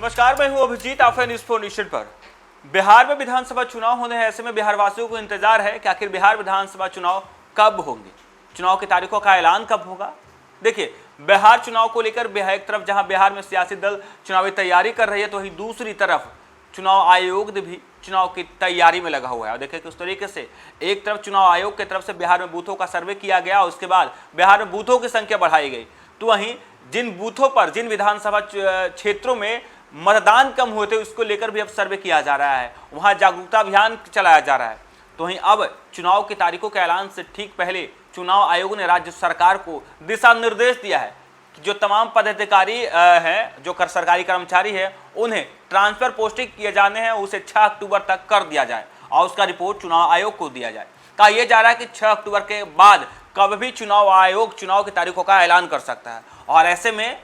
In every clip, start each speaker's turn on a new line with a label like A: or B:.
A: नमस्कार, मैं हूं अभिजीत। आप हैं न्यूज़ 4 नेशन पर। बिहार में विधानसभा चुनाव होने हैं, ऐसे में बिहार वासियों को इंतजार है कि आखिर बिहार विधानसभा चुनाव कब होंगे, चुनाव की तारीखों का ऐलान कब होगा। देखिए, बिहार चुनाव को लेकर एक तरफ जहां बिहार में सियासी दल चुनावी तैयारी कर रही है, तो वहीं दूसरी तरफ चुनाव आयोग भी चुनाव की तैयारी में लगा हुआ है। और देखिए किस तरीके से एक तरफ चुनाव आयोग की तरफ से बिहार में बूथों का सर्वे किया गया, उसके बाद बिहार में बूथों की संख्या बढ़ाई गई, तो वहीं जिन बूथों पर, जिन विधानसभा क्षेत्रों में मतदान कम हुए थे, उसको लेकर भी अब सर्वे किया जा रहा है, वहां जागरूकता अभियान चलाया जा रहा है। तो वहीं अब चुनाव की तारीखों के ऐलान से ठीक पहले चुनाव आयोग ने राज्य सरकार को दिशा निर्देश दिया है कि जो तमाम पदाधिकारी हैं, जो सरकारी कर्मचारी हैं, उन्हें ट्रांसफर पोस्टिंग किए जाने हैं, उसे 6 अक्टूबर तक कर दिया जाए और उसका रिपोर्ट चुनाव आयोग को दिया जाए। कहा यह जा रहा है कि 6 अक्टूबर के बाद कभी भी चुनाव आयोग चुनाव की तारीखों का ऐलान कर सकता है, और ऐसे में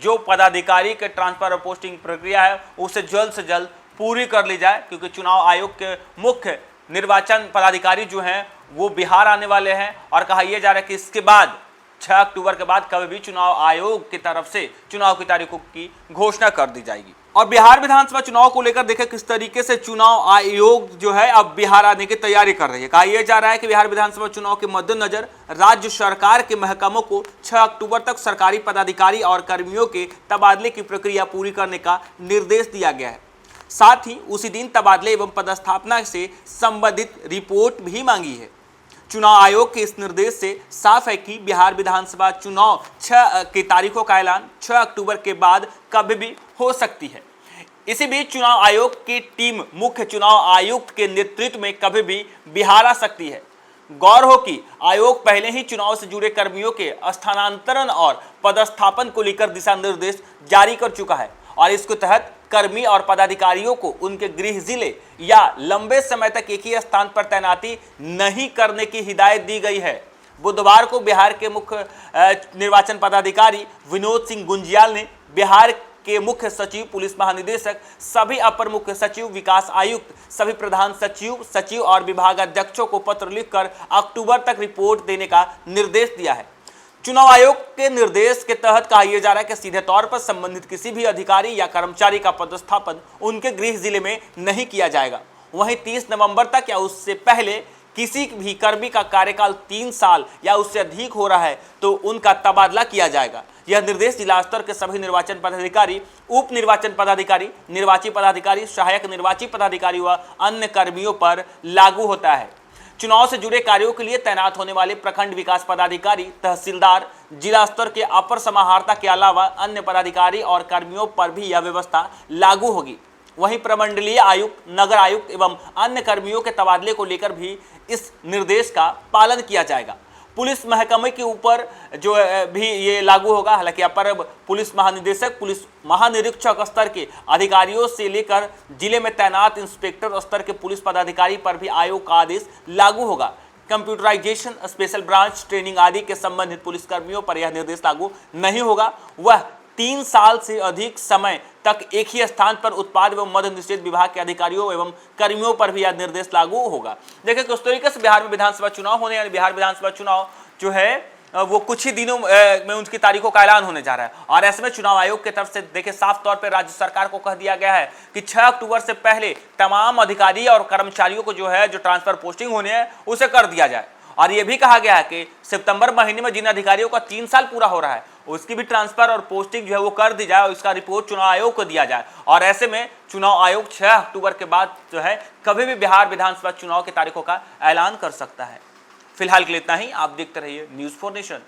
A: जो पदाधिकारी के ट्रांसफर और पोस्टिंग प्रक्रिया है उसे जल्द से जल्द पूरी कर ली जाए, क्योंकि चुनाव आयोग के मुख्य निर्वाचन पदाधिकारी जो हैं वो बिहार आने वाले हैं। और कहा यह जा रहा है कि इसके बाद 6 अक्टूबर के बाद कभी भी चुनाव आयोग की तरफ से चुनाव की तारीखों की घोषणा कर दी जाएगी। और बिहार विधानसभा चुनाव को लेकर देखें किस तरीके से चुनाव आयोग जो है अब बिहार आने की तैयारी कर रही है। कहा यह जा रहा है कि बिहार विधानसभा चुनाव के मद्देनजर राज्य सरकार के महकमों को 6 अक्टूबर तक सरकारी पदाधिकारी और कर्मियों के तबादले की प्रक्रिया पूरी करने का निर्देश दिया गया है। साथ ही उसी दिन तबादले एवं पदस्थापना से संबंधित रिपोर्ट भी मांगी है। चुनाव आयोग के इस निर्देश से साफ है कि बिहार विधानसभा चुनाव 6 की तारीखों का ऐलान 6 अक्टूबर के बाद कभी भी हो सकती है। इसी बीच चुनाव आयोग की टीम मुख्य चुनाव आयुक्त के नेतृत्व में कभी भी बिहार आ सकती है। गौर हो कि आयोग पहले ही चुनाव से जुड़े कर्मियों के स्थानांतरण और पदस्थापन को लेकर दिशा निर्देश जारी कर चुका है, और इसके तहत कर्मी और पदाधिकारियों को उनके गृह जिले या लंबे समय तक एक ही स्थान पर तैनाती नहीं करने की हिदायत दी गई है। बुधवार को बिहार के मुख्य निर्वाचन पदाधिकारी विनोद सिंह गुंजियाल ने बिहार के मुख्य सचिव, पुलिस महानिदेशक, सभी अपर मुख्य सचिव, विकास आयुक्त, सभी प्रधान सचिव और विभागाध्यक्षों को पत्र लिखकर अक्टूबर तक रिपोर्ट देने का निर्देश दिया है। चुनाव आयोग के निर्देश के तहत कहा यह जा रहा है कि सीधे तौर पर संबंधित किसी भी अधिकारी या कर्मचारी का पदस्थापन उनके गृह जिले में नहीं किया जाएगा। वहीं 30 नवंबर तक या उससे पहले किसी भी कर्मी का कार्यकाल 3 साल या उससे अधिक हो रहा है तो उनका तबादला किया जाएगा। यह निर्देश जिला स्तर के सभी निर्वाचन पदाधिकारी, उप निर्वाचन पदाधिकारी, निर्वाची पदाधिकारी, सहायक निर्वाची पदाधिकारी व अन्य कर्मियों पर लागू होता है। चुनाव से जुड़े कार्यों के लिए तैनात होने वाले प्रखंड विकास पदाधिकारी, तहसीलदार, जिला स्तर के अपर समाहर्ता के अलावा अन्य पदाधिकारी और कर्मियों पर भी यह व्यवस्था लागू होगी। वहीं प्रमंडलीय आयुक्त, नगर आयुक्त एवं अन्य कर्मियों के तबादले को लेकर भी इस निर्देश का पालन किया जाएगा। पुलिस महकमे के ऊपर जो भी ये लागू होगा। हालांकि अपर पुलिस महानिदेशक, पुलिस महानिरीक्षक स्तर के अधिकारियों से लेकर जिले में तैनात इंस्पेक्टर स्तर के पुलिस पदाधिकारी पर भी आयोग का आदेश लागू होगा। कंप्यूटराइजेशन, स्पेशल ब्रांच ट्रेनिंग आदि के संबंधित पुलिसकर्मियों पर यह निर्देश लागू नहीं होगा। वह 3 साल से अधिक समय तक एक ही स्थान पर उत्पाद एवं मद्य निषेध विभाग के अधिकारियों एवं कर्मियों पर भी यह निर्देश लागू होगा। देखिए किस तरीके से बिहार में विधानसभा चुनाव होने, यानी बिहार विधानसभा चुनाव जो है वो कुछ ही दिनों में उनकी तारीखों का ऐलान होने जा रहा है। और ऐसे में चुनाव आयोग की तरफ से देखिए साफ तौर पर राज्य सरकार को कह दिया गया है कि 6 अक्टूबर से पहले तमाम अधिकारी और कर्मचारियों को जो है जो ट्रांसफर पोस्टिंग होने हैं उसे कर दिया जाए। और यह भी कहा गया है कि सितंबर महीने में जिन अधिकारियों का 3 साल पूरा हो रहा है उसकी भी ट्रांसफर और पोस्टिंग जो है वो कर दी जाए और इसका रिपोर्ट चुनाव आयोग को दिया जाए। और ऐसे में चुनाव आयोग 6 अक्टूबर के बाद जो है कभी भी बिहार विधानसभा चुनाव की तारीखों का ऐलान कर सकता है। फिलहाल के लिए इतना ही। आप देखते रहिए न्यूज़ 4 नेशन।